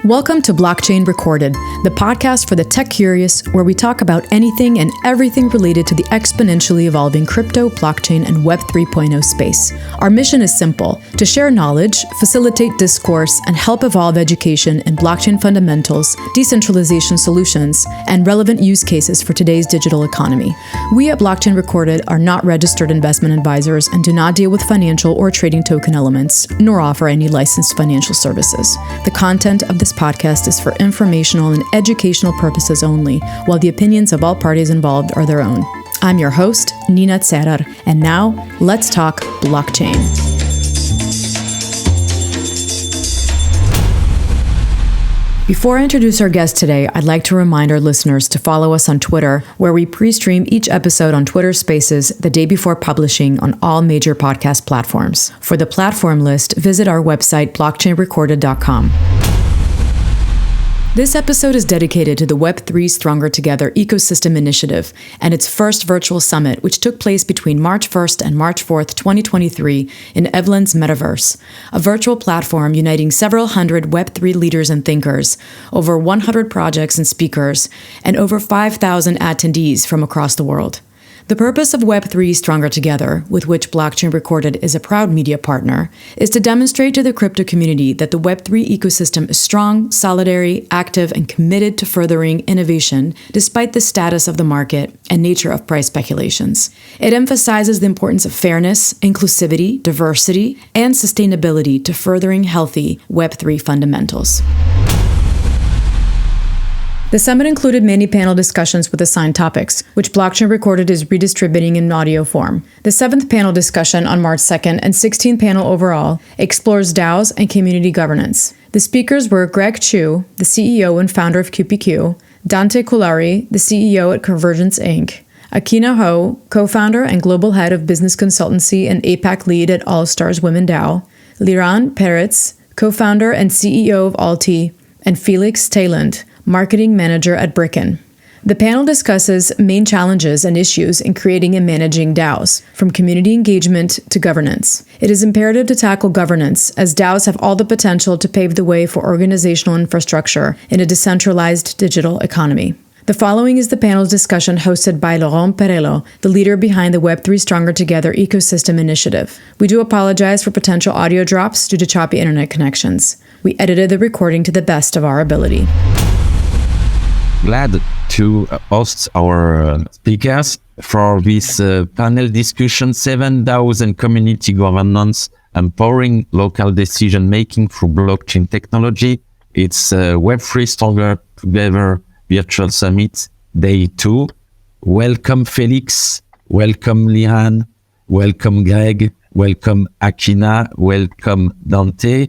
Welcome to Blockchain Recorded, the podcast for the tech curious, where we talk about anything and everything related to the exponentially evolving crypto, blockchain, and Web 3.0 space. Our mission is simple: to share knowledge, facilitate discourse, and help evolve education in blockchain fundamentals, decentralization solutions, and relevant use cases for today's digital economy. We at Blockchain Recorded are not registered investment advisors and do not deal with financial or trading token elements, nor offer any licensed financial services. The content of this podcast is for informational and educational purposes only, while the opinions of all parties involved are their own. I'm your host, Nina Tserar, and now let's talk blockchain. Before I introduce our guest today, I'd like to remind our listeners to follow us on Twitter, where we pre-stream each episode on Twitter Spaces the day before publishing on all major podcast platforms. For the platform list, visit our website, blockchainrecorded.com. This episode is dedicated to the Web3 Stronger Together ecosystem initiative and its first virtual summit, which took place between March 1st and March 4th, 2023 in Evveland's Metaverse, a virtual platform uniting several hundred Web3 leaders and thinkers, over 100 projects and speakers, and over 5,000 attendees from across the world. The purpose of Web3 Stronger Together, with which Blockchain Recorded is a proud media partner, is to demonstrate to the crypto community that the Web3 ecosystem is strong, solidary, active, and committed to furthering innovation despite the status of the market and nature of price speculations. It emphasizes the importance of fairness, inclusivity, diversity, and sustainability to furthering healthy Web3 fundamentals. The summit included many panel discussions with assigned topics, which Blockchain Recorded is redistributing in audio form. The 7th panel discussion on March 2nd and 16th panel overall explores DAOs and community governance. The speakers were Greg Chu, the CEO and founder of QPQ, Dante Cullari, the CEO at Convergence Inc., Akina Ho, co-founder and global head of business consultancy and APAC lead at All Stars Women DAO, Liran, Peretz, co-founder and CEO of Alti, and Felix, Tejland, marketing manager at Bricken. The panel discusses main challenges and issues in creating and managing DAOs, from community engagement to governance. It is imperative to tackle governance, as DAOs have all the potential to pave the way for organizational infrastructure in a decentralized digital economy. The following is the panel's discussion hosted by Laurent Perello, the leader behind the Web3 Stronger Together ecosystem initiative. We do apologize for potential audio drops due to choppy internet connections. We edited the recording to the best of our ability. Glad to host our speakers for this panel discussion, 7 DAOs and community governance, empowering local decision-making through blockchain technology. It's Web3 Stronger Together Virtual Summit, Day 2. Welcome, Felix. Welcome, Liran. Welcome, Greg. Welcome, Akina. Welcome, Dante.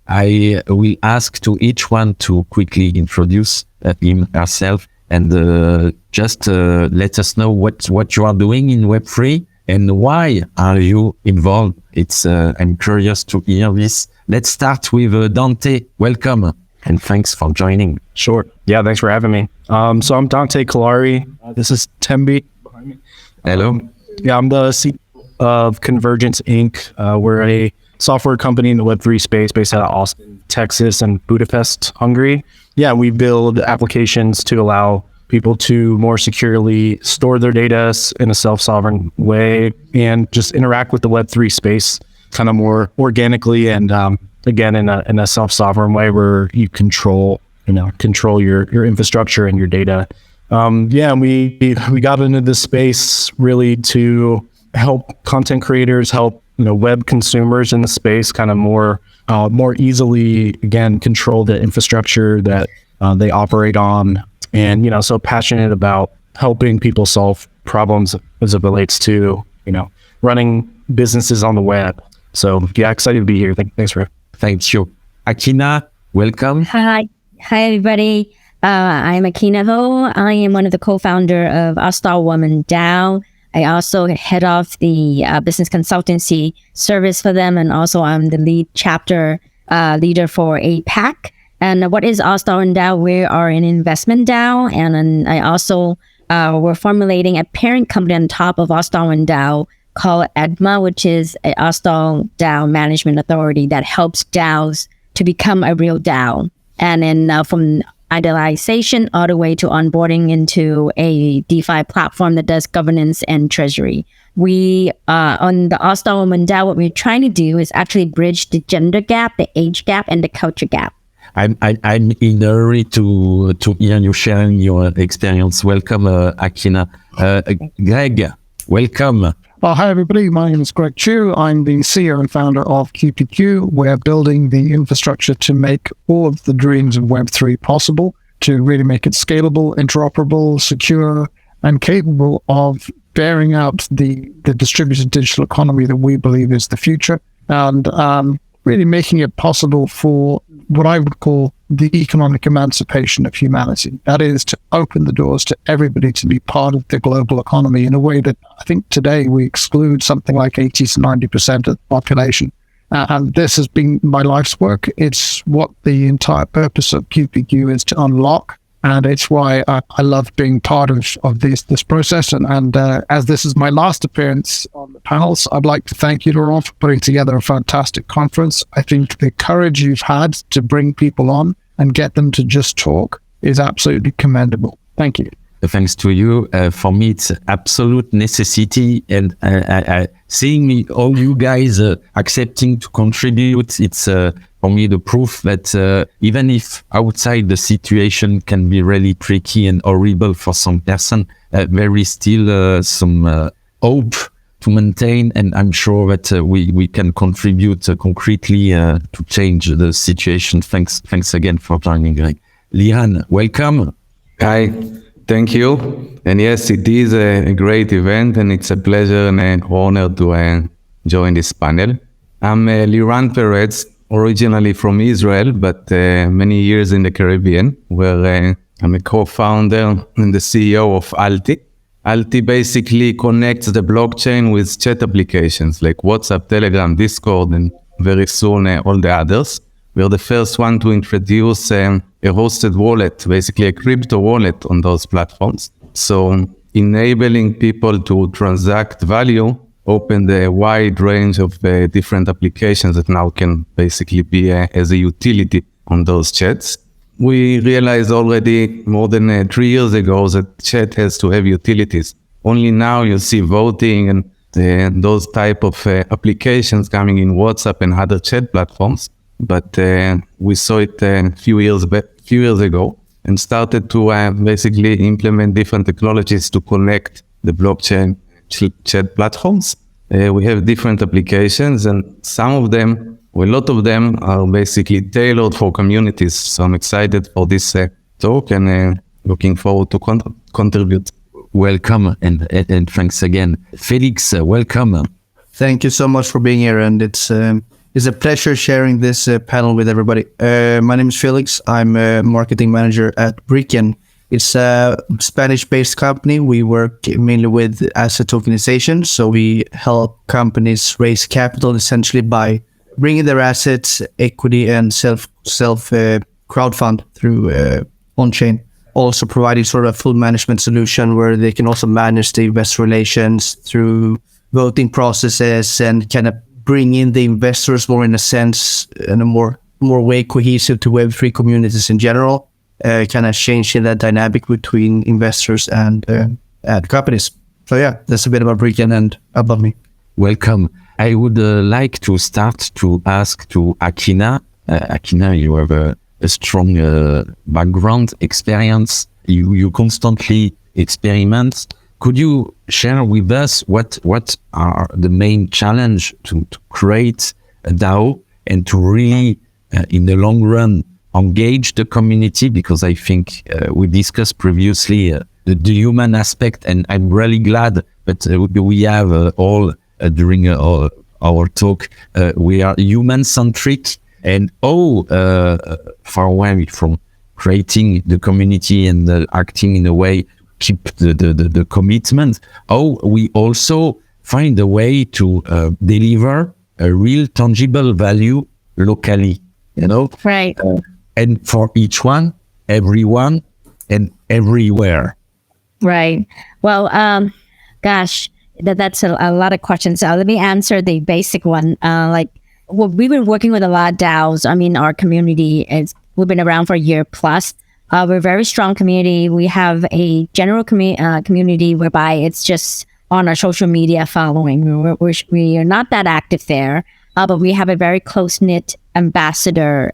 I will ask to each one to quickly introduce him herself and just let us know what you are doing in Web3 and why are you involved. I'm curious to hear this. Let's start with Dante. Welcome and thanks for joining. Sure. Yeah, thanks for having me. So I'm Dante Cullari. This is Tembi behind me. Hello. Yeah, I'm the CEO of Convergence Inc. We're a software company in the Web3 space based out of Austin, Texas, and Budapest, Hungary. Yeah, we build applications to allow people to more securely store their data in a self-sovereign way and just interact with the Web3 space kind of more organically and again in a self-sovereign way where you control your infrastructure and your data. We got into this space really to help content creators, help web consumers in the space kind of more easily, again, control the infrastructure that they operate on. And, so passionate about helping people solve problems as it relates to, running businesses on the web. So, yeah, excited to be here. Thanks, Rick. Thank you. Akina, welcome. Hi, everybody. I'm Akina Ho. I am one of the co-founder of All Star Women DAO. I also head off the business consultancy service for them, and also I'm the lead chapter leader for APAC. And what is All Star DAO? We are an investment DAO, and then I also we're formulating a parent company on top of All Star DAO called EDMA, which is an All Star DAO management authority that helps DAOs to become a real DAO. And then from idealization all the way to onboarding into a DeFi platform that does governance and treasury. We, on the All-Star Women DAO, what we're trying to do is actually bridge the gender gap, the age gap, and the culture gap. I'm in a hurry to hear you sharing your experience. Welcome, Akina. Greg, welcome. Hi, everybody. My name is Greg Chu. I'm the CEO and founder of QPQ. We're building the infrastructure to make all of the dreams of Web3 possible, to really make it scalable, interoperable, secure, and capable of bearing out the distributed digital economy that we believe is the future, and really making it possible for what I would call the economic emancipation of humanity. That is to open the doors to everybody to be part of the global economy in a way that I think today we exclude something like 80 to 90% of the population. And this has been my life's work. It's what the entire purpose of QPQ is to unlock. And it's why I love being part of this process. And as this is my last appearance on the panels, I'd like to thank you, Laurent, for putting together a fantastic conference. I think the courage you've had to bring people on and get them to just talk is absolutely commendable. Thank you. Thanks to you. For me, it's absolute necessity. And seeing all you guys accepting to contribute, it's for me the proof that even if outside the situation can be really tricky and horrible for some person, there is still some hope to maintain. And I'm sure that we can contribute concretely to change the situation. Thanks again for joining, Greg. Liran, welcome. Hi. Thank you. And yes, it is a great event, and it's a pleasure and an honor to join this panel. I'm Liran Peretz, originally from Israel, but many years in the Caribbean, where I'm a co-founder and the CEO of Alti. Alti basically connects the blockchain with chat applications like WhatsApp, Telegram, Discord, and very soon all the others. We're the first one to introduce a hosted wallet, basically a crypto wallet on those platforms. So enabling people to transact value opened a wide range of different applications that now can basically be as a utility on those chats. We realized already more than 3 years ago that chat has to have utilities. Only now you see voting and those type of applications coming in WhatsApp and other chat platforms. But we saw it a few years ago and started to basically implement different technologies to connect the blockchain chat platforms. We have different applications, and some of them, or a lot of them, are basically tailored for communities. So I'm excited for this talk and looking forward to contribute. Welcome and thanks again. Felix, welcome. Thank you so much for being here, and it's a pleasure sharing this panel with everybody. My name is Felix. I'm a marketing manager at Bricken. It's a Spanish-based company. We work mainly with asset tokenization. So we help companies raise capital essentially by bringing their assets, equity, and self crowdfund through on-chain. Also providing sort of a full management solution where they can also manage the investor relations through voting processes and kind of bring in the investors more in a sense, in a more way cohesive to Web3 communities in general, kind of changing that dynamic between investors and companies. So yeah, that's a bit about Bricken and about me. Welcome. I would like to start to ask to Akina. Akina, you have a strong background experience. You constantly experiment. Could you share with us what are the main challenge to create a DAO and to really, in the long run, engage the community? Because I think we discussed previously the human aspect, and I'm really glad that we have all during our talk, we are human-centric and far away from creating the community and acting in a way keep the commitment. We also find a way to deliver a real tangible value locally, Right. And for each one, everyone, and everywhere. Right. Well, gosh, that's a lot of questions. Let me answer the basic one. We've been working with a lot of DAOs. I mean, our community is We've been around for a year plus. We're a very strong community. We have a general community whereby it's just on our social media following. We are not that active there, but we have a very close-knit ambassador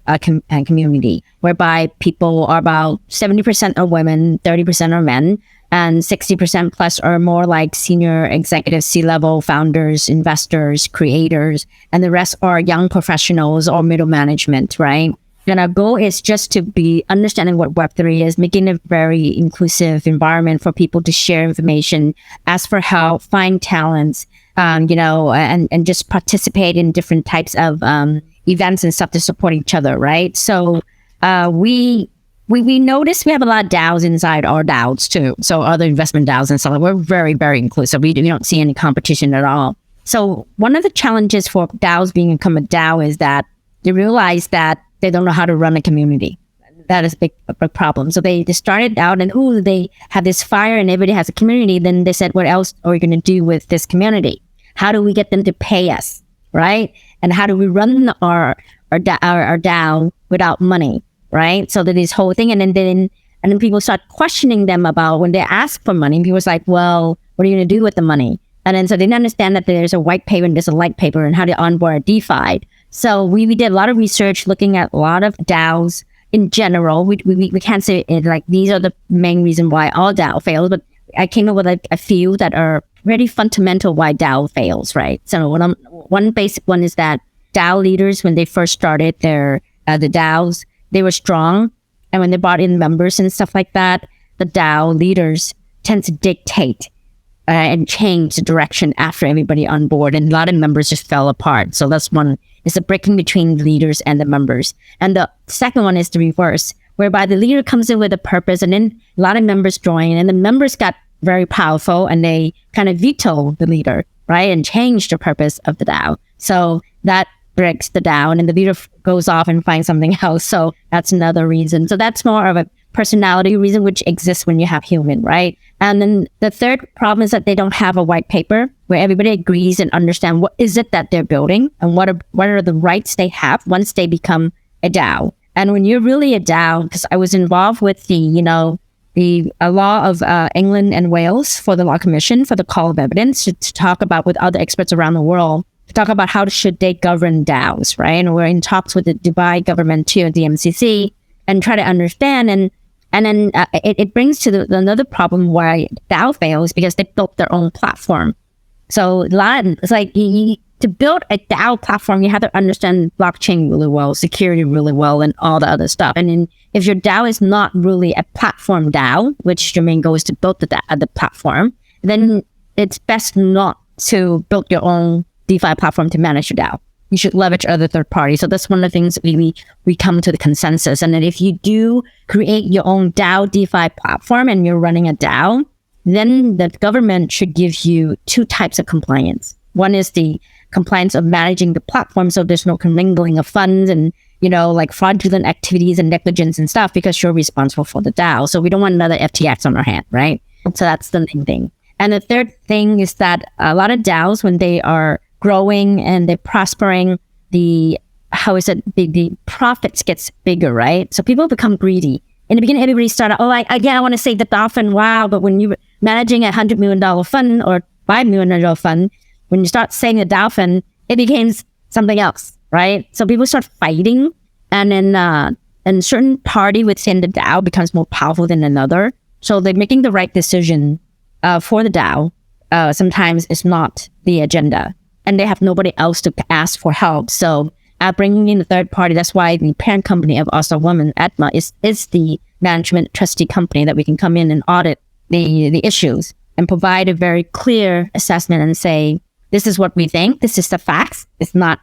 community whereby people are about 70% are women, 30% are men, and 60% plus are more like senior executives, C-level founders, investors, creators, and the rest are young professionals or middle management, right? And our goal is just to be understanding what Web3 is, making a very inclusive environment for people to share information, ask for help, find talents, and just participate in different types of events and stuff to support each other, right? So we notice we have a lot of DAOs inside our DAOs too. So other investment DAOs and stuff. We're very, very inclusive. We don't see any competition at all. So one of the challenges for DAOs become a DAO is that they realize that they don't know how to run a community. That is a big problem. So they started out and they have this fire and everybody has a community. Then they said, what else are we going to do with this community? How do we get them to pay us, right? And how do we run our DAO without money, right? So that this whole thing, and then people start questioning them about when they ask for money. People's like, well, what are you going to do with the money? And then so they didn't understand that there's a white paper and there's a light paper and how to onboard DeFi. So we did a lot of research looking at a lot of DAOs in general. We can't say it like these are the main reason why all DAO fails, but I came up with a few that are really fundamental why DAO fails, right? So one basic one is that DAO leaders, when they first started the DAOs, they were strong. And when they brought in members and stuff like that, the DAO leaders tend to dictate and change the direction after everybody on board. And a lot of members just fell apart. So that's one. It's a breaking between the leaders and the members. And the second one is the reverse, whereby the leader comes in with a purpose and then a lot of members join and the members got very powerful and they kind of veto the leader, right? And change the purpose of the DAO. So that breaks the DAO and then the leader goes off and finds something else. So that's another reason. So that's more of a personality reason, which exists when you have human, right? And then the third problem is that they don't have a white paper where everybody agrees and understand what is it that they're building and what are the rights they have once they become a DAO. And when you're really a DAO, because I was involved with the law of England and Wales for the Law Commission for the Call of Evidence to talk about with other experts around the world, to talk about how should they govern DAOs, right? And we're in talks with the Dubai government too, the MCC, and try to understand. And then it brings to another problem why DAO fails because they built their own platform. So it's like to build a DAO platform, you have to understand blockchain really well, security really well, and all the other stuff. And then if your DAO is not really a platform DAO, which your main goal is to build the platform, then it's best not to build your own DeFi platform to manage your DAO. You should leverage other third parties. So that's one of the things we come to the consensus. And then if you do create your own DAO DeFi platform and you're running a DAO, then the government should give you two types of compliance. One is the compliance of managing the platform, so there's no commingling of funds and like fraudulent activities and negligence and stuff because you're responsible for the DAO. So we don't want another FTX on our hand, right? So that's the main thing. And the third thing is that a lot of DAOs, when they are growing and they're prospering, the profits gets bigger, right? So people become greedy. In the beginning, everybody started, I want to save the dolphin, wow. But when you're managing a $100 million fund or $5 million fund, when you start saving the dolphin, it becomes something else, right? So people start fighting, and then a certain party within the DAO becomes more powerful than another. So they're making the right decision for the DAO. Sometimes it's not the agenda. And they have nobody else to ask for help. So bringing in the third party, that's why the parent company of All Star Women, ETMA, is the management trustee company that we can come in and audit the issues and provide a very clear assessment and say, this is what we think. This is the facts. It's not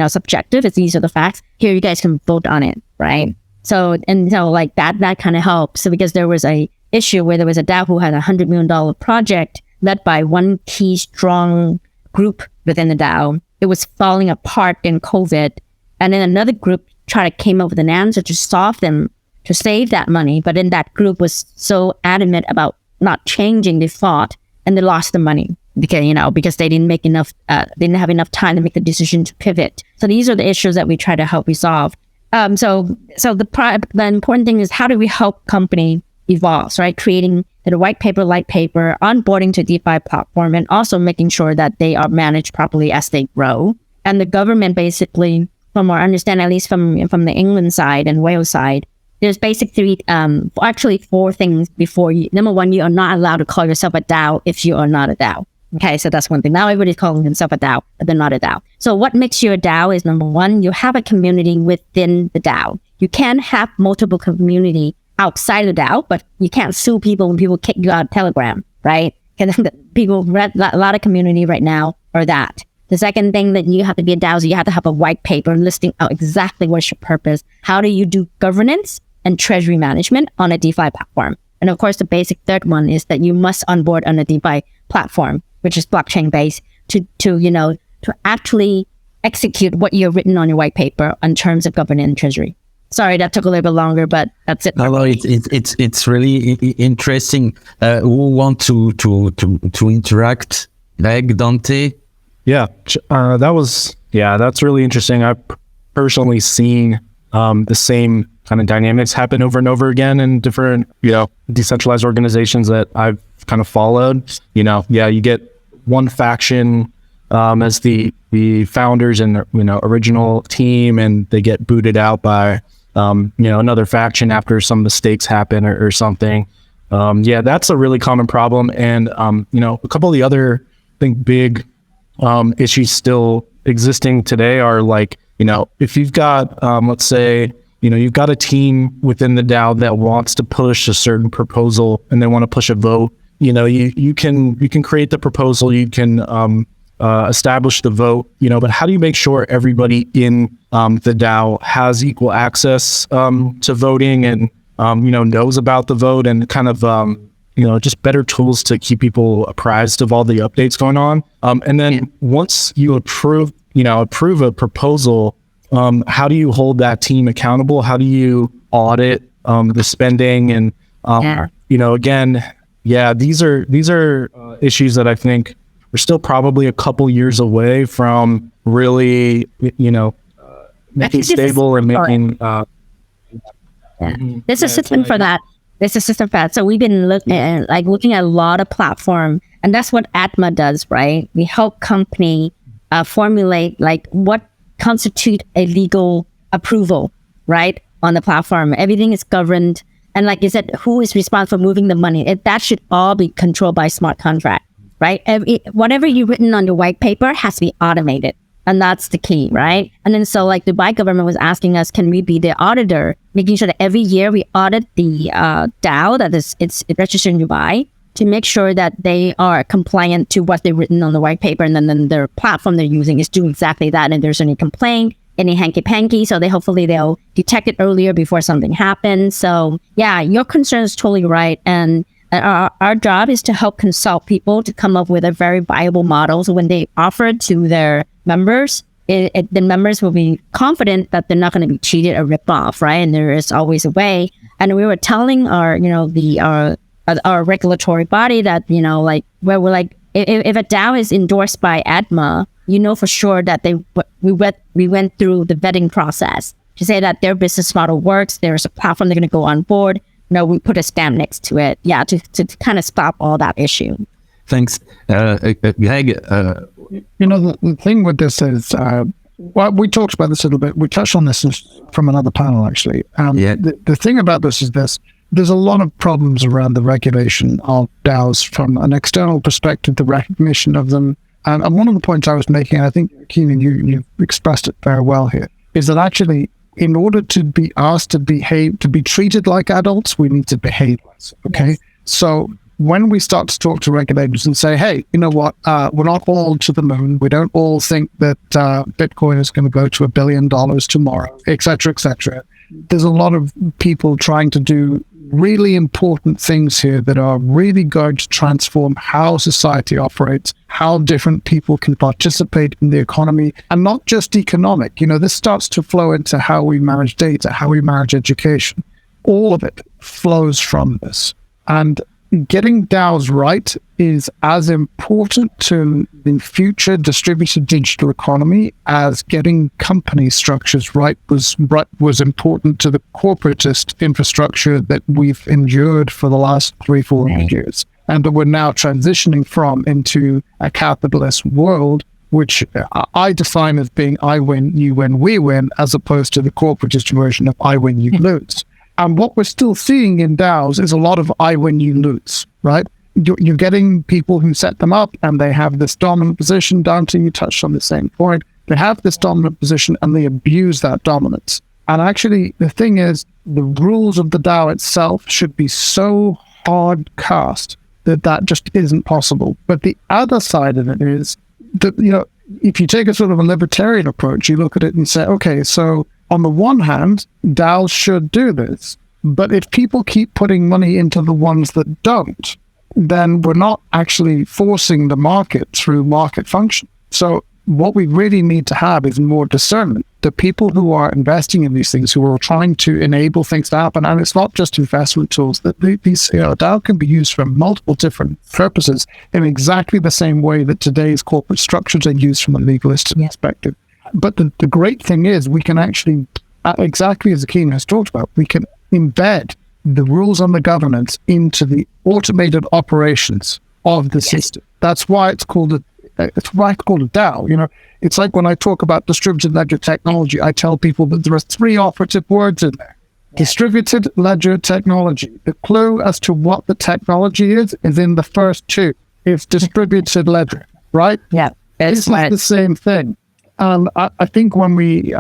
subjective. These are the facts. Here, you guys can vote on it, right? So like that kind of helps. So because there was a issue where there was a DAO who had $100 million project led by one key strong group within the DAO. It was falling apart in COVID. And then another group came up with an answer to solve them, to save that money. But then that group was so adamant about not changing the thought, and they lost the money because they didn't have enough time to make the decision to pivot. So these are the issues that we try to help resolve. The important thing is how do we help company evolve, right? Creating the white paper, light paper, onboarding to DeFi platform, and also making sure that they are managed properly as they grow. And the government basically, from our understanding, at least from the England side and Wales side, there's basically four things before you. Number one, you are not allowed to call yourself a DAO if you are not a DAO. Okay, so that's one thing. Now everybody's calling themselves a DAO, but they're not a DAO. So what makes you a DAO is, number one, you have a community within the DAO. You can have multiple community outside the DAO, but you can't sue people when people kick you out of Telegram, right? Because people read a lot of community right now are that. The second thing that you have to be a DAO is you have to have a white paper listing out exactly what's your purpose. How do you do governance and treasury management on a DeFi platform? And of course, the basic third one is that you must onboard on a DeFi platform, which is blockchain based, to actually execute what you've written on your white paper in terms of governance and treasury. Sorry, that took a little bit longer, but that's it. No, it's really interesting. Who want to interact? Like Dante? Yeah, that's really interesting. I've personally seen the same kind of dynamics happen over and over again in different, decentralized organizations that I've kind of followed. You get one faction as the founders and original team, and they get booted out by another faction after some mistakes happen or something. That's a really common problem. And a couple of the other, I think, big issues still existing today are like, if you've got, let's say, you've got a team within the DAO that wants to push a certain proposal and they want to push a vote, you can create the proposal, you can establish the vote, but how do you make sure everybody in the DAO has equal access to voting and, knows about the vote and kind of, just better tools to keep people apprised of all the updates going on. And then once you approve a proposal, how do you hold that team accountable? How do you audit the spending? And, these are issues that I think we're still probably a couple years away from really, making stable and making. There's a system for that. There's a system for that. So we've been looking at a lot of platform, and that's what Atma does, right? We help company formulate what constitute a legal approval, right, on the platform. Everything is governed, and like you said, who is responsible for moving the money? That should all be controlled by smart contract, right? Whatever you've written on the white paper has to be automated. And that's the key, right? And then so like Dubai government was asking us, can we be the auditor, making sure that every year we audit the DAO that it's registered in Dubai to make sure that they are compliant to what they've written on the white paper, and then their platform they're using is doing exactly that. And if there's any complaint, any hanky-panky, so they'll detect it earlier before something happens. So yeah, your concern is totally right. And our job is to help consult people to come up with a very viable model. So when they offer it to their members, the members will be confident that they're not going to be cheated or ripped off, right? And there is always a way. And we were telling our regulatory body that, where we're like, if a DAO is endorsed by ADMA, for sure that we went through the vetting process to say that their business model works. There's a platform they're going to go on board. We put a stamp next to it. Yeah, to kind of stop all that issue. Thanks. Greg? The thing with this is, we talked about this a little bit. We touched on this from another panel, actually. The thing about this is there's a lot of problems around the regulation of DAOs from an external perspective, the recognition of them. And one of the points I was making, and I think, Akina, you expressed it very well here, is that actually, in order to be asked to behave, to be treated like adults, we need to behave less. Okay. Yes. So when we start to talk to regulators and say, hey, you know what, we're not all to the moon. We don't all think that Bitcoin is going to go to $1 billion tomorrow, et cetera. There's a lot of people trying to do really important things here that are really going to transform how society operates, how different people can participate in the economy, and not just economic. This starts to flow into how we manage data, how we manage education. All of it flows from this. And, getting DAOs right is as important to the future distributed digital economy as getting company structures right was important to the corporatist infrastructure that we've endured for the last 300-400 years, and that we're now transitioning from into a capitalist world, which I define as being I win, you win, we win, as opposed to the corporatist version of I win, you lose. And what we're still seeing in DAOs is a lot of I win, you lose, right? You're getting people who set them up and they have this dominant position. Dante, you touched on the same point. They have this dominant position and they abuse that dominance. And actually, the thing is, the rules of the DAO itself should be so hard cast that just isn't possible. But the other side of it is that, if you take a sort of a libertarian approach, you look at it and say, okay, so on the one hand, DAOs should do this, but if people keep putting money into the ones that don't, then we're not actually forcing the market through market function. So what we really need to have is more discernment. The people who are investing in these things, who are trying to enable things to happen, and it's not just investment tools, that these DAO can be used for multiple different purposes in exactly the same way that today's corporate structures are used from a legalistic perspective. But the great thing is we can actually, exactly as Akina has talked about, we can embed the rules on the governance into the automated operations of the system. That's why it's called a DAO. It's like when I talk about distributed ledger technology, I tell people that there are 3 operative words in there. Distributed ledger technology. The clue as to what the technology is in the first 2. It's distributed ledger, right? Yeah, it's like the same thing. And I think when we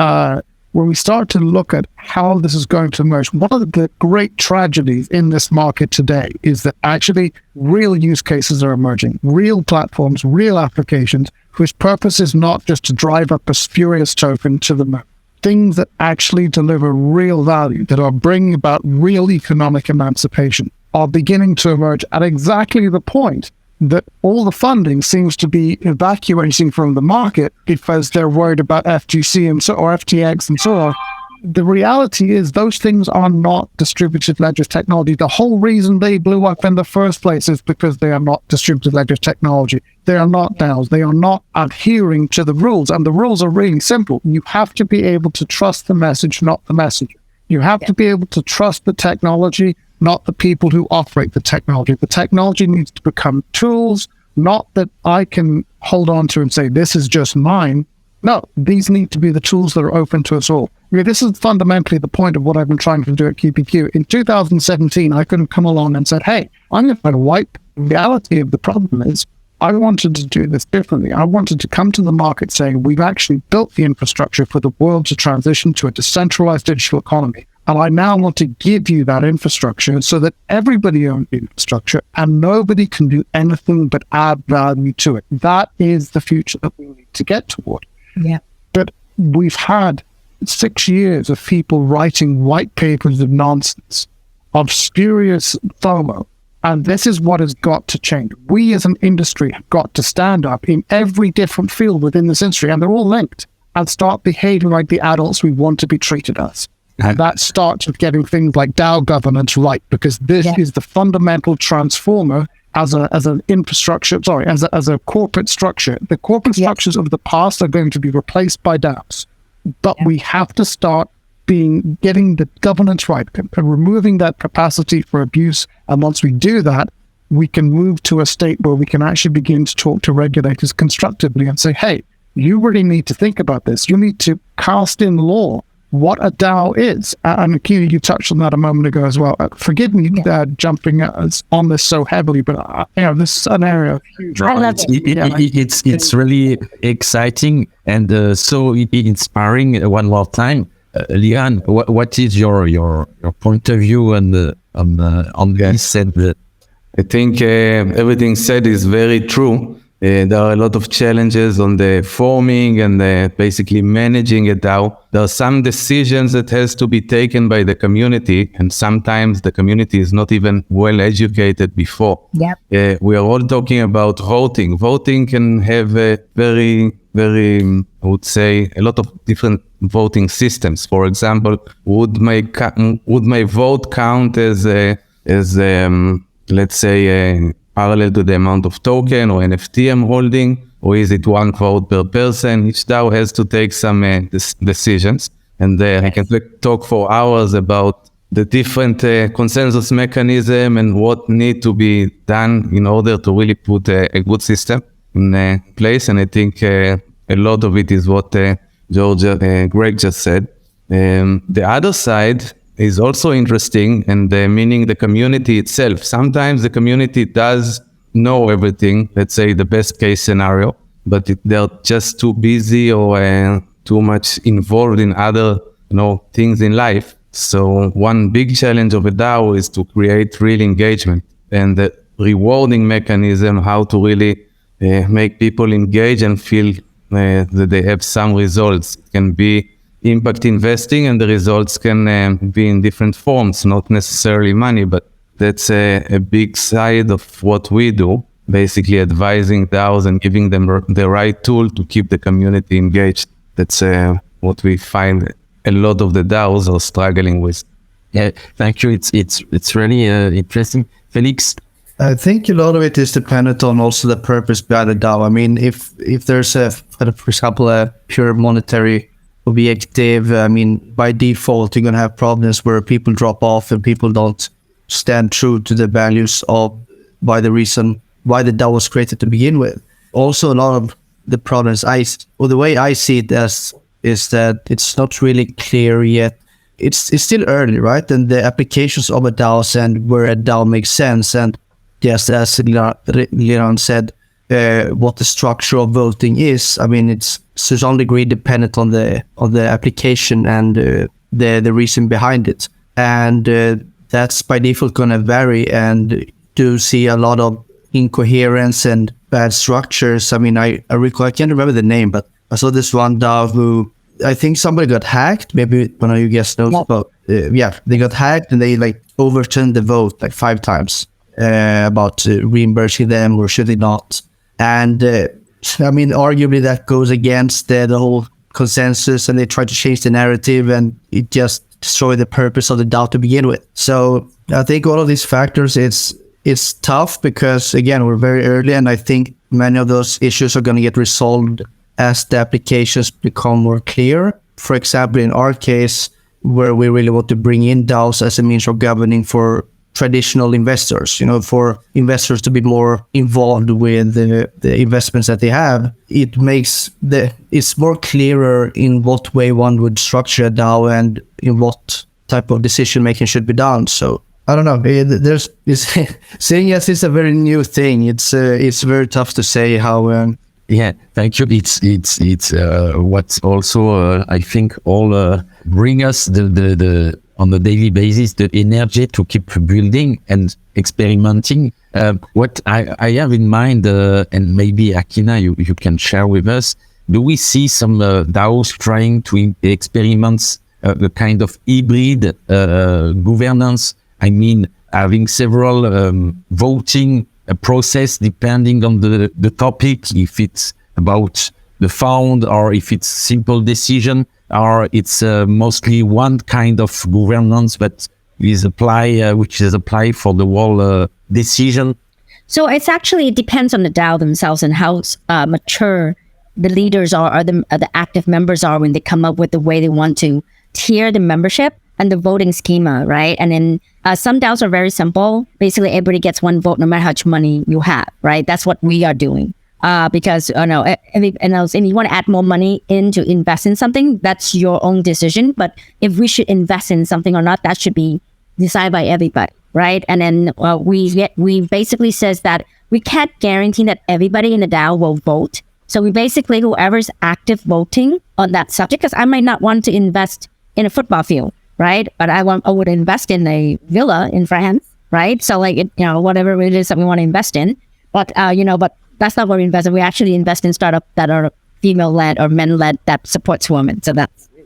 start to look at how this is going to emerge, one of the great tragedies in this market today is that actually real use cases are emerging, real platforms, real applications, whose purpose is not just to drive up a spurious token to the moon. Things that actually deliver real value, that are bringing about real economic emancipation, are beginning to emerge at exactly the point that all the funding seems to be evacuating from the market because they're worried about FTC or FTX and so on. The reality is those things are not distributed ledger technology. The whole reason they blew up in the first place is because they are not distributed ledger technology. They are not DAOs. They are not adhering to the rules. And the rules are really simple. You have to be able to trust the message, not the messenger. You have to be able to trust the technology, not the people who operate the technology. The technology needs to become tools, not that I can hold on to and say, this is just mine. No, these need to be the tools that are open to us all. This is fundamentally the point of what I've been trying to do at QPQ. In 2017, I could have come along and said, hey, I'm going to try to wipe. The reality of the problem is I wanted to do this differently. I wanted to come to the market saying, we've actually built the infrastructure for the world to transition to a decentralized digital economy. And I now want to give you that infrastructure so that everybody owns the infrastructure and nobody can do anything but add value to it. That is the future that we need to get toward. Yeah. But we've had 6 years of people writing white papers of nonsense, of spurious FOMO. And this is what has got to change. We as an industry have got to stand up in every different field within this industry, and they're all linked, and start behaving like the adults we want to be treated as. And that starts with getting things like DAO governance right, because this is the fundamental transformer as an infrastructure, as a corporate structure. The corporate structures of the past are going to be replaced by DAOs. But we have to start getting the governance right, and removing that capacity for abuse. And once we do that, we can move to a state where we can actually begin to talk to regulators constructively and say, hey, you really need to think about this. You need to cast in law what a DAO is. And Akina, you touched on that a moment ago as well. Forgive me jumping on this so heavily, but this is an area of huge. It's really exciting and so inspiring. One more time, Liran, what is your point of view on this? And I think everything said is very true. There are a lot of challenges on the forming and basically managing a DAO. There are some decisions that has to be taken by the community, and sometimes the community is not even well educated before. Yep. We are all talking about voting. Voting can have a very, I would say, a lot of different voting systems. For example, would my vote count as let's say, parallel to the amount of token or NFT I'm holding, or is it one vote per person? Each DAO has to take some decisions. And I can talk for hours about the different consensus mechanism and what need to be done in order to really put a good system in place. And I think a lot of it is what Greg just said. The other side is also interesting, and meaning the community itself. Sometimes the community does know everything, let's say the best case scenario, but they're just too busy or too much involved in other things in life. So one big challenge of a DAO is to create real engagement and the rewarding mechanism, how to really make people engage and feel that they have some results. It can be impact investing, and the results can be in different forms, not necessarily money, but that's a big side of what we do, basically advising DAOs and giving them the right tool to keep the community engaged. That's what we find a lot of the DAOs are struggling with. Yeah, thank you. It's really interesting. Felix? I think a lot of it is dependent on also the purpose behind the DAO. I mean, if there's for example, a pure monetary objective, I mean, by default, you're going to have problems where people drop off and people don't stand true to the values of why the DAO was created to begin with. Also, a lot of the problems the way I see it is that it's not really clear yet. It's still early, right? And the applications of a DAO and where a DAO makes sense. And just as Liran said, what the structure of voting is. I mean, it's to some degree dependent on the application and the reason behind it, and that's by default going to vary. And do see a lot of incoherence and bad structures. I mean, I recall, I can't remember the name, but I saw this one DAO who I think somebody got hacked. Maybe one of you guys knows about. They got hacked and they overturned the vote 5 times about reimbursing them or should they not. And I mean, arguably that goes against the whole consensus, and they try to change the narrative, and it just destroyed the purpose of the DAO to begin with. So I think all of these factors, it's tough because, again, we're very early, and I think many of those issues are going to get resolved as the applications become more clear. For example, in our case, where we really want to bring in DAOs as a means of governing for traditional investors, for investors to be more involved with the investments that they have, it's more clearer in what way one would structure a DAO and in what type of decision making should be done. So I don't know. Saying yes is a very new thing. It's very tough to say how. Yeah, thank you. It's what's also I think all bring us the on a daily basis the energy to keep building and experimenting. What I have in mind, and maybe Akina, you can share with us. Do we see some DAOs trying to experiment a kind of hybrid governance? I mean, having several voting process depending on the topic, if it's about the fund or if it's simple decision, or it's mostly one kind of governance that is which is applied for the whole decision. So it depends on the DAO themselves and how mature the leaders are, or the active members are when they come up with the way they want to tier the membership and the voting schema, right? And then some DAOs are very simple. Basically, everybody gets one vote no matter how much money you have, right? That's what we are doing. Because, if you want to add more money in to invest in something, that's your own decision. But if we should invest in something or not, that should be decided by everybody, right? And then we basically says that we can't guarantee that everybody in the DAO will vote. So we basically, whoever's active voting on that subject, because I might not want to invest in a football field, right? But I would invest in a villa in France, right? So whatever it is that we want to invest in. But, but that's not where we invest in. We actually invest in startups that are female-led or men-led that supports women. So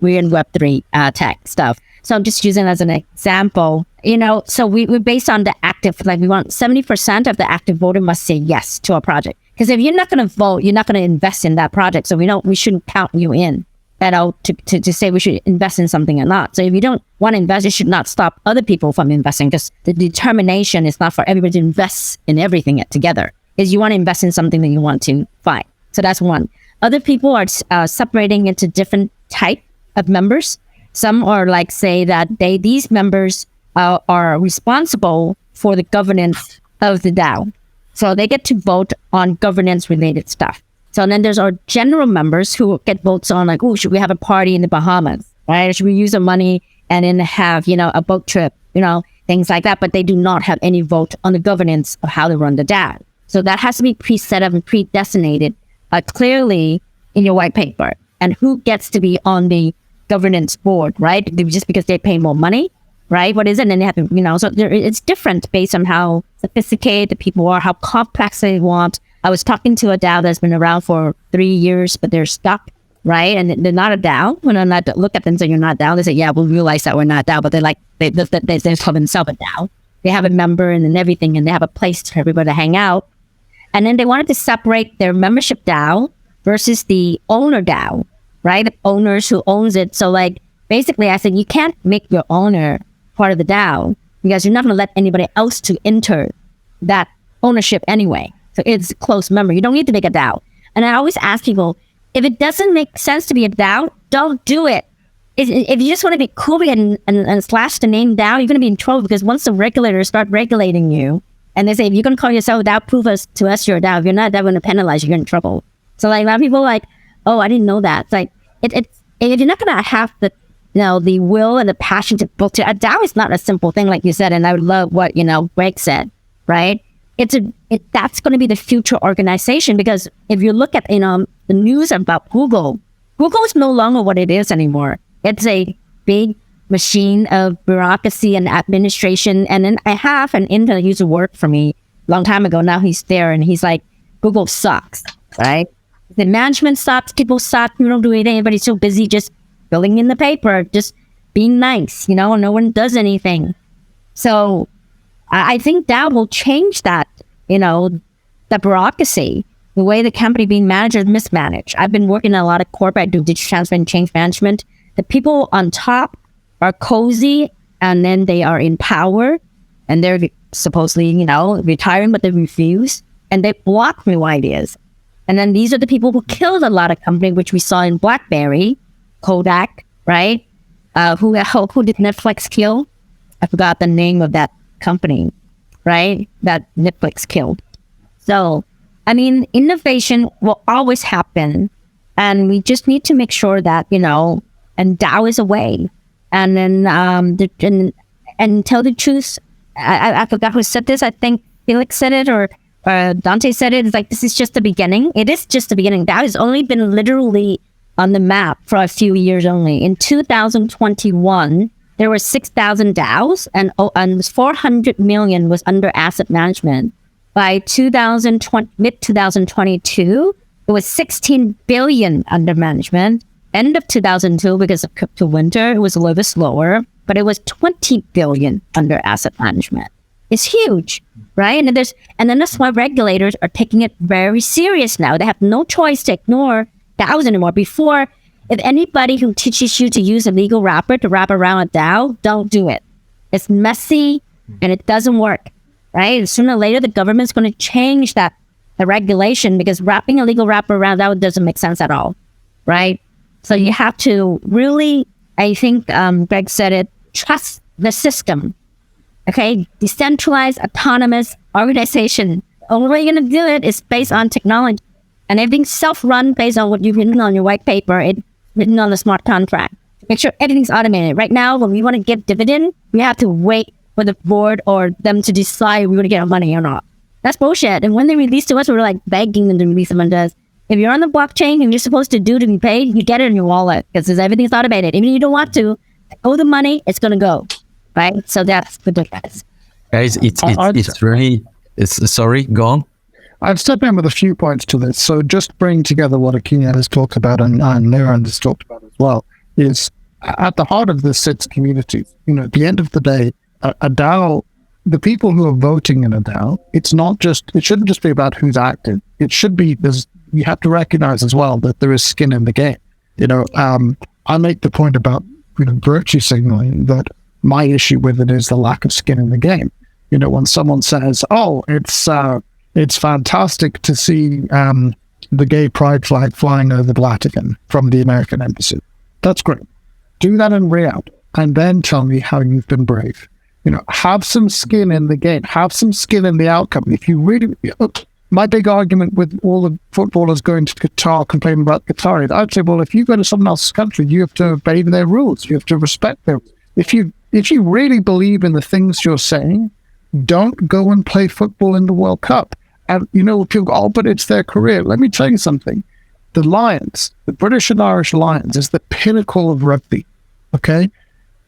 we're in Web3 tech stuff. So I'm just using it as an example, so we're based on the active, we want 70% of the active voter must say yes to a project. Because if you're not going to vote, you're not going to invest in that project. So we shouldn't count you in. to say we should invest in something or not. So if you don't want to invest, it should not stop other people from investing, because the determination is not for everybody to invest in everything together. Is you want to invest in something that you want to find. So that's one. Other people are separating into different type of members. Some are like say that these members are responsible for the governance of the DAO. So they get to vote on governance related stuff. So then there's our general members who get votes on like, oh, should we have a party in the Bahamas, right? Should we use the money and then have, a boat trip, things like that. But they do not have any vote on the governance of how to run the DAO. So that has to be pre-set up and pre-designated clearly in your white paper. And who gets to be on the governance board, right? Just because they pay more money, right? What is it? And they have to, so it's different based on how sophisticated the people are, how complex they want. I was talking to a DAO that's been around for 3 years, but they're stuck, right? And they're not a DAO. When I look at them and say, you're not DAO, they say, yeah, we realize that we're not DAO, but they call themselves a DAO. They have a member and everything, and they have a place for everybody to hang out. And then they wanted to separate their membership DAO versus the owner DAO, right? The owners who owns it. So like, basically I said, you can't make your owner part of the DAO because you're not going to let anybody else to enter that ownership anyway. So it's a close member. You don't need to make a DAO. And I always ask people, if it doesn't make sense to be a DAO, don't do it. If you just want to be cool and slash the name DAO, you're going to be in trouble, because once the regulators start regulating you and they say, if you're going to call yourself a DAO, prove to us you're a DAO. If you're not, they're going to penalize you. You're in trouble. So like a lot of people are like, oh, I didn't know that. It's like, if you're not going to have the will and the passion to build it, a DAO is not a simple thing, like you said. And I would love what, Greg said, right? That's going to be the future organization, because if you look at, the news about Google is no longer what it is anymore. It's a big machine of bureaucracy and administration. And then I have an intern that used to work for me a long time ago. Now he's there and he's like, Google sucks, right? The management sucks, people suck, you don't do anything, everybody's so busy just filling in the paper, just being nice, no one does anything. So I think that will change that, the bureaucracy, the way the company being managed is mismanaged. I've been working in a lot of corporate, do digital transfer and change management. The people on top are cozy, and then they are in power, and they're supposedly, retiring, but they refuse, and they block new ideas. And then these are the people who killed a lot of companies, which we saw in BlackBerry, Kodak, right? Who did Netflix kill? I forgot the name of that company, right? That Netflix killed. So, innovation will always happen, and we just need to make sure that, and DAO is a way. And then, and tell the truth, I forgot who said this. I think Felix said it, or Dante said it. It's like, this is just the beginning. It is just the beginning. DAO has only been literally on the map for a few years only. In 2021, there were 6,000 DAOs, and 400 million was under asset management. By mid-2022, it was 16 billion under management. End of 2002, because of crypto winter, it was a little bit slower, but it was 20 billion under asset management. It's huge, right? And then that's why regulators are taking it very serious now. They have no choice to ignore DAOs anymore. Before, if anybody who teaches you to use a legal wrapper to wrap around a DAO, don't do it. It's messy and it doesn't work, right? And sooner or later, the government's going to change the regulation, because wrapping a legal wrapper around DAO doesn't make sense at all, right? So you have to really, I think Greg said it, trust the system, okay? Decentralized, autonomous organization. The only way you're going to do it is based on technology. And everything's self-run based on what you've written on your white paper, it's written on the smart contract. Make sure everything's automated. Right now, when we want to get dividend, we have to wait for the board or them to decide we want to get our money or not. That's bullshit. And when they release to us, we're like begging them to release them to us. If you're on the blockchain and you're supposed to do to be paid, you get it in your wallet, because everything's automated. Even if you don't want to owe the money, it's going to go, right? So that's the difference. Guys, it's really, sorry, go on. I've stepped in with a few points to this. So just bring together what Akina has talked about and Liran has talked about as well, is at the heart of this sits community. At the end of the day, a DAO, the people who are voting in a DAO, it shouldn't just be about who's active. It should be, you have to recognize as well that there is skin in the game. I make the point about virtue signaling that my issue with it is the lack of skin in the game. When someone says, "Oh, it's fantastic to see the gay pride flag flying over the Vatican from the American embassy," that's great. Do that in reality, and then tell me how you've been brave. Have some skin in the game. Have some skin in the outcome. If you really, my big argument with all the footballers going to Qatar complaining about Cullari, I'd say, well, if you go to someone else's country, you have to obey their rules. You have to respect them. If you really believe in the things you're saying, don't go and play football in the World Cup. And people go, but it's their career. Let me tell you something. The Lions, the British and Irish Lions, is the pinnacle of rugby. Okay?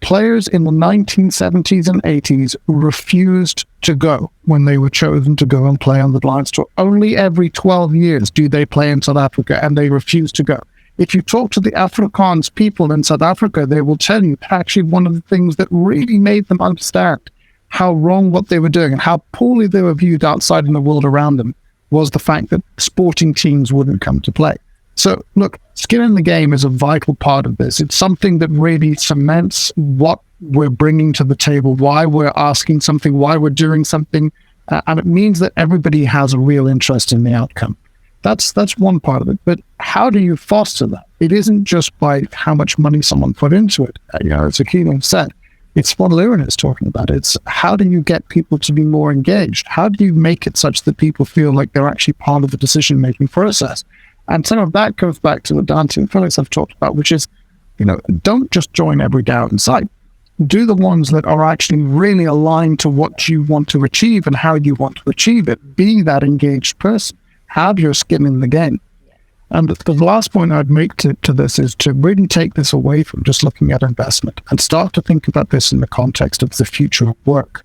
Players in the 1970s and 80s refused to go when they were chosen to go and play on the Lions tour. Only every 12 years do they play in South Africa, and they refuse to go. If you talk to the Afrikaans people in South Africa, they will tell you actually one of the things that really made them understand how wrong what they were doing and how poorly they were viewed outside in the world around them was the fact that sporting teams wouldn't come to play. So look, skin in the game is a vital part of this. It's something that really cements what we're bringing to the table, why we're asking something, why we're doing something, and it means that everybody has a real interest in the outcome. That's one part of it. But how do you foster that? It isn't just by how much money someone put into it. As Akina said, it's what Liran is talking about. It's how do you get people to be more engaged? How do you make it such that people feel like they're actually part of the decision-making process? And some of that goes back to what Dante and Felix have talked about, which is, don't just join every DAO in sight. Do the ones that are actually really aligned to what you want to achieve and how you want to achieve it. Be that engaged person. Have your skin in the game. And the last point I'd make to this is to really take this away from just looking at investment and start to think about this in the context of the future of work.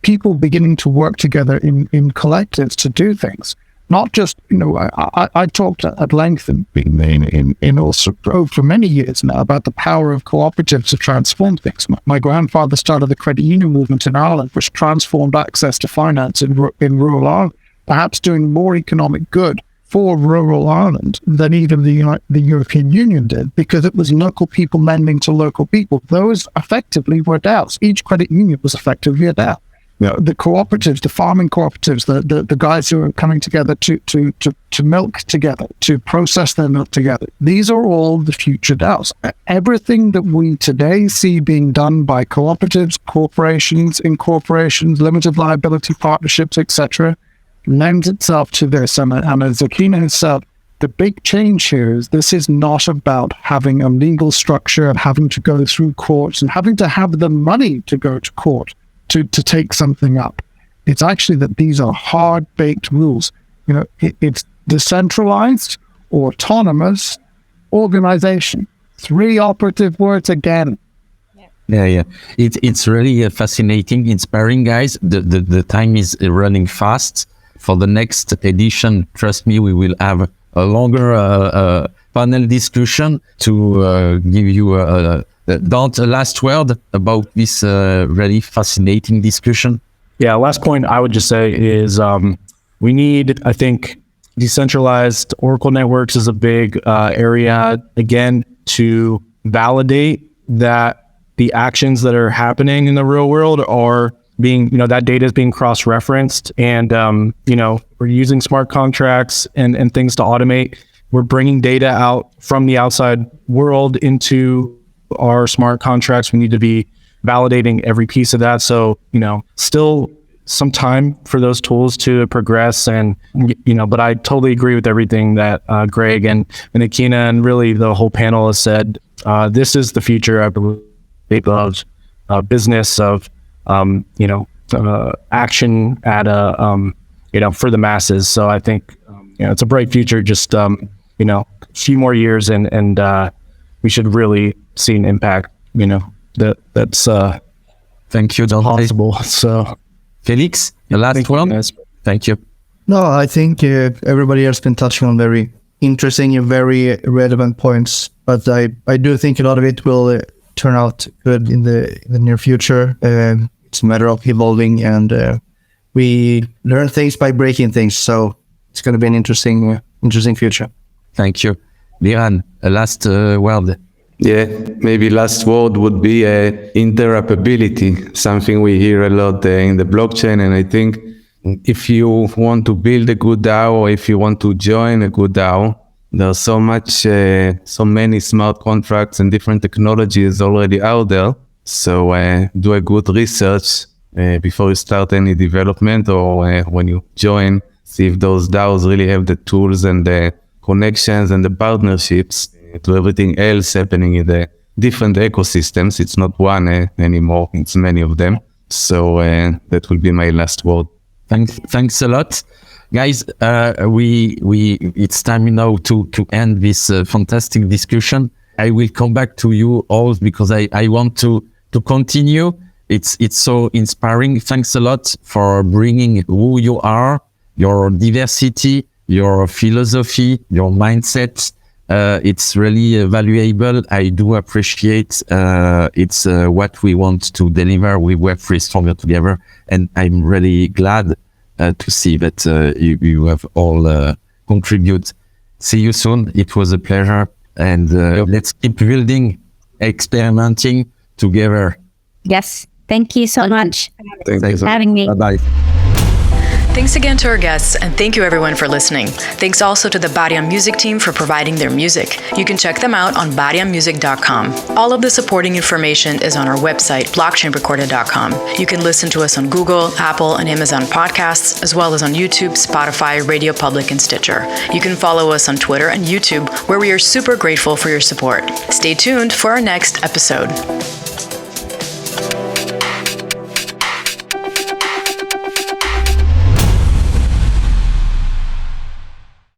People beginning to work together in collectives to do things. Not just, I talked at length in also for many years now about the power of cooperatives to transform things. My grandfather started the credit union movement in Ireland, which transformed access to finance in rural Ireland, perhaps doing more economic good for rural Ireland than even the European Union did, because it was local people lending to local people. Those effectively were DAOs. Each credit union was effectively a DAO. The cooperatives, the farming cooperatives, the guys who are coming together to milk together, to process their milk together. These are all the future DAOs. Everything that we today see being done by cooperatives, corporations, incorporations, limited liability partnerships, etc., lends itself to this. And as Akina has said, the big change here is this is not about having a legal structure and having to go through courts and having to have the money to go to court to take something up. It's actually that these are hard-baked rules. It's decentralized, autonomous, organization. 3 operative words again. Yeah. It's really fascinating, inspiring, guys. The time is running fast. For the next edition, trust me, we will have a longer panel discussion to give you Dante, last word about this really fascinating discussion. Yeah, last point I would just say is we need, I think, decentralized Oracle networks is a big area, again, to validate that the actions that are happening in the real world are being, that data is being cross-referenced, and, we're using smart contracts and things to automate. We're bringing data out from the outside world into our smart contracts. We need to be validating every piece of that. So, still some time for those tools to progress, and, but I totally agree with everything that Greg and Akina and really the whole panel has said. This is the future, I believe, of business, of, action at for the masses. So I think, it's a bright future, just, a few more years and we should really see an impact, that's thank you, Dante. possible. So Felix, the last one. Thank you. No, I think everybody has been touching on very interesting and very relevant points, but I do think a lot of it will turn out good in the near future. It's a matter of evolving, and we learn things by breaking things. So it's going to be an interesting future. Thank you. Liran, a last word. Yeah, maybe last word would be interoperability, something we hear a lot in the blockchain. And I think if you want to build a good DAO or if you want to join a good DAO, there's so many smart contracts and different technologies already out there. So do a good research before you start any development or when you join, see if those DAOs really have the tools and the connections and the partnerships to everything else happening in the different ecosystems. It's not one anymore, it's many of them. So that will be my last word. Thanks a lot. Guys, it's time now to end this fantastic discussion. I will come back to you all because I want to continue. It's so inspiring. Thanks a lot for bringing who you are, your diversity, your philosophy, your mindset. It's really valuable. I do appreciate it's what we want to deliver with Web3 Stronger Together. And I'm really glad to see that you have all contribute. See you soon. It was a pleasure. And let's keep building, experimenting together. Yes. Thank you so much Thanks for having me. Bye-bye. Thanks again to our guests, and thank you everyone for listening. Thanks also to the Bariam Music team for providing their music. You can check them out on bariammusic.com. All of the supporting information is on our website, blockchainrecorded.com. You can listen to us on Google, Apple, and Amazon podcasts, as well as on YouTube, Spotify, Radio Public, and Stitcher. You can follow us on Twitter and YouTube, where we are super grateful for your support. Stay tuned for our next episode.